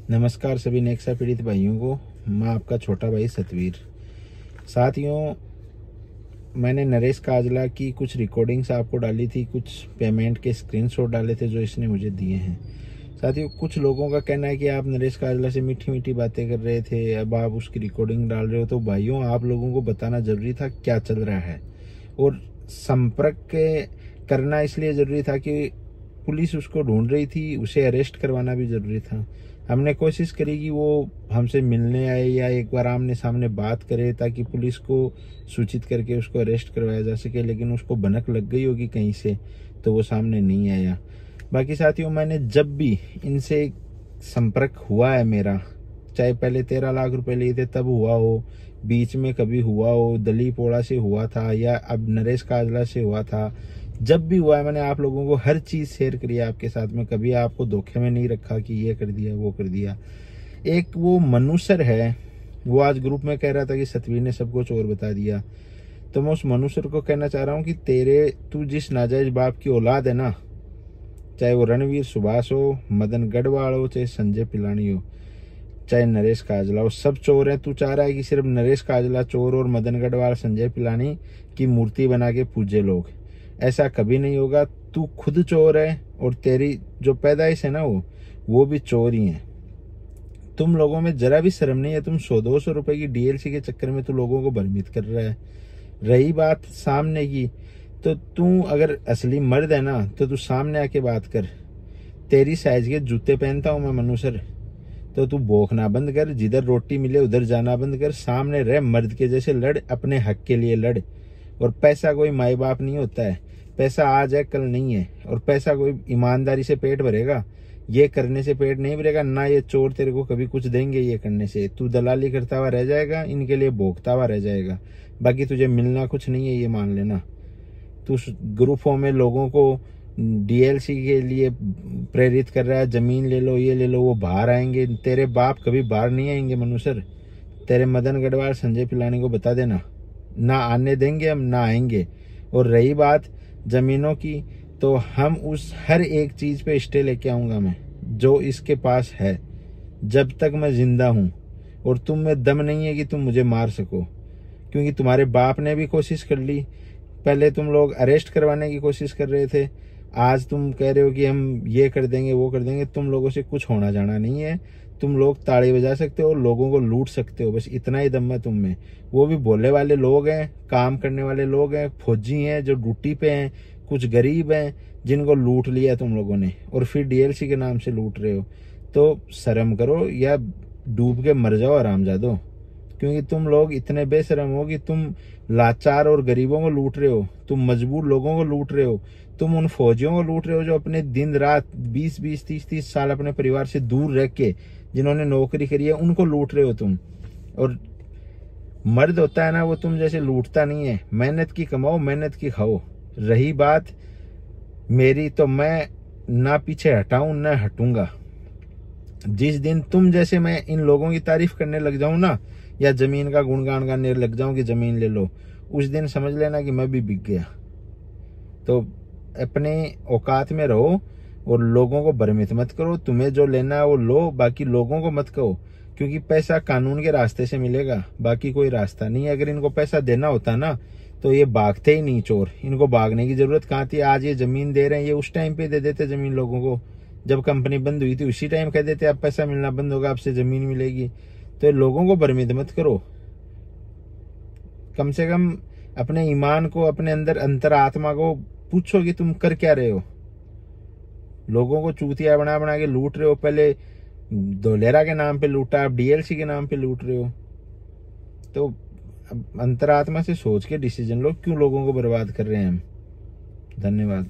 नमस्कार सभी नेक्सा पीड़ित भाइयों को। मैं आपका छोटा भाई सतवीर। साथियों, मैंने नरेश काजला की कुछ रिकॉर्डिंग्स आपको डाली थी, कुछ पेमेंट के स्क्रीनशॉट डाले थे जो इसने मुझे दिए हैं। साथियों, कुछ लोगों का कहना है कि आप नरेश काजला से मीठी मीठी बातें कर रहे थे, अब आप उसकी रिकॉर्डिंग डाल रहे हो। तो भाइयों, आप लोगों को बताना जरूरी था क्या चल रहा है, और संपर्क करना इसलिए जरूरी था कि पुलिस उसको ढूंढ रही थी, उसे अरेस्ट करवाना भी जरूरी था। हमने कोशिश करी कि वो हमसे मिलने आए या एक बार आमने सामने बात करे ताकि पुलिस को सूचित करके उसको अरेस्ट करवाया जा सके, लेकिन उसको भनक लग गई होगी कहीं से, तो वो सामने नहीं आया। बाकी साथियों, मैंने जब भी इनसे संपर्क हुआ है मेरा, चाहे पहले 13 लाख रुपए लिए थे तब हुआ हो, बीच में कभी हुआ हो, दलीप ओड़ा से हुआ था, या अब नरेश काजला से हुआ था, जब भी हुआ है मैंने आप लोगों को हर चीज शेयर करी है आपके साथ में। कभी आपको धोखे में नहीं रखा कि ये कर दिया वो कर दिया। एक वो मनुसर है, वो आज ग्रुप में कह रहा था कि सतवीर ने सबको चोर बता दिया। तो मैं उस मनुसर को कहना चाह रहा हूँ कि तू जिस नाजायज बाप की औलाद है ना, चाहे वो रणवीर सुभाष हो, मदन गढ़वाल हो, चाहे संजय पिलानी हो, चाहे नरेश काजला हो, सब चोर है। तू चाह रहा है कि सिर्फ नरेश काजला चोर और मदन गढ़वाल संजय पिलानी की मूर्ति बना के पूजे लोग। ऐसा कभी नहीं होगा। तू खुद चोर है और तेरी जो पैदाइश है ना वो भी चोर ही है। तुम लोगों में जरा भी शर्म नहीं है। तुम 100-200 रुपए की डीएलसी के चक्कर में तू लोगों को भ्रमित कर रहा है। रही बात सामने की, तो तू अगर असली मर्द है ना तो तू सामने आके बात कर। तेरी साइज के जूते पहनता हूं मैं मनुसर, तो तू भौंकना बंद कर, जिधर रोटी मिले उधर जाना बंद कर, सामने रह, मर्द के जैसे लड़, अपने हक के लिए लड़। और पैसा कोई माई बाप नहीं होता है, पैसा आज है कल नहीं है। और पैसा कोई ईमानदारी से पेट भरेगा, ये करने से पेट नहीं भरेगा ना। ये चोर तेरे को कभी कुछ देंगे ये करने से। तू दलाली करता हुआ रह जाएगा, इनके लिए भोगता हुआ रह जाएगा। बाकी तुझे मिलना कुछ नहीं है, ये मान लेना। तू ग्रुपों में लोगों को डीएलसी के लिए प्रेरित कर रहा है, जमीन ले लो ये ले लो, वो बाहर आएंगे। तेरे बाप कभी बाहर नहीं आएंगे मनुसर। तेरे मदन गढ़वाल संजय पिलानी को बता देना, ना आने देंगे हम, ना आएंगे। और रही बात जमीनों की, तो हम उस हर एक चीज पे स्टे लेके आऊंगा मैं जो इसके पास है, जब तक मैं जिंदा हूं। और तुम में दम नहीं है कि तुम मुझे मार सको, क्योंकि तुम्हारे बाप ने भी कोशिश कर ली। पहले तुम लोग अरेस्ट करवाने की कोशिश कर रहे थे, आज तुम कह रहे हो कि हम ये कर देंगे वो कर देंगे। तुम लोगों से कुछ होना जाना नहीं है। तुम लोग ताड़ी बजा सकते हो, लोगों को लूट सकते हो, बस इतना ही दम है तुम में। वो भी बोलने वाले लोग हैं, काम करने वाले लोग हैं, फौजी हैं जो ड्यूटी पे हैं, कुछ गरीब हैं जिनको लूट लिया तुम लोगों ने, और फिर डीएलसी के नाम से लूट रहे हो। तो शर्म करो या डूब के मर जाओ हरामजादो, क्योंकि तुम लोग इतने बेशरम हो कि तुम लाचार और गरीबों को लूट रहे हो, तुम मजबूर लोगों को लूट रहे हो, तुम उन फौजियों को लूट रहे हो जो अपने दिन रात 20-20, 30-30 साल अपने परिवार से दूर रह के जिन्होंने नौकरी करी है उनको लूट रहे हो तुम। और मर्द होता है ना, वो तुम जैसे लूटता नहीं है। मेहनत की कमाओ, मेहनत की खाओ। रही बात मेरी, तो मैं ना पीछे हटाऊं ना हटूंगा। जिस दिन तुम जैसे मैं इन लोगों की तारीफ करने लग जाऊं ना, या जमीन का गुणगान गाने लग जाऊं कि जमीन ले लो, उस दिन समझ लेना कि मैं भी बिक गया। तो अपने औकात में रहो और लोगों को भ्रमित मत करो। तुम्हें जो लेना है वो लो, बाकी लोगों को मत कहो, क्योंकि पैसा कानून के रास्ते से मिलेगा, बाकी कोई रास्ता नहीं है। अगर इनको पैसा देना होता ना तो ये भागते ही नहीं चोर। इनको भागने की जरूरत कहाँ थी। आज ये जमीन दे रहे हैं, ये उस टाइम पे दे देते जमीन लोगों को जब कंपनी बंद हुई थी, उसी टाइम कह देते अब पैसा मिलना बंद होगा, आपसे जमीन मिलेगी। तो लोगों को भ्रमित मत करो। कम से कम अपने ईमान को, अपने अंदर अंतरात्मा को पूछो कि तुम कर क्या रहे हो। लोगों को चूतिया बना बना के लूट रहे हो। पहले धोलेरा के नाम पे लूटा, अब डीएलसी के नाम पे लूट रहे हो। तो अंतरात्मा से सोच के डिसीजन लो, क्यों लोगों को बर्बाद कर रहे हैं हम। धन्यवाद।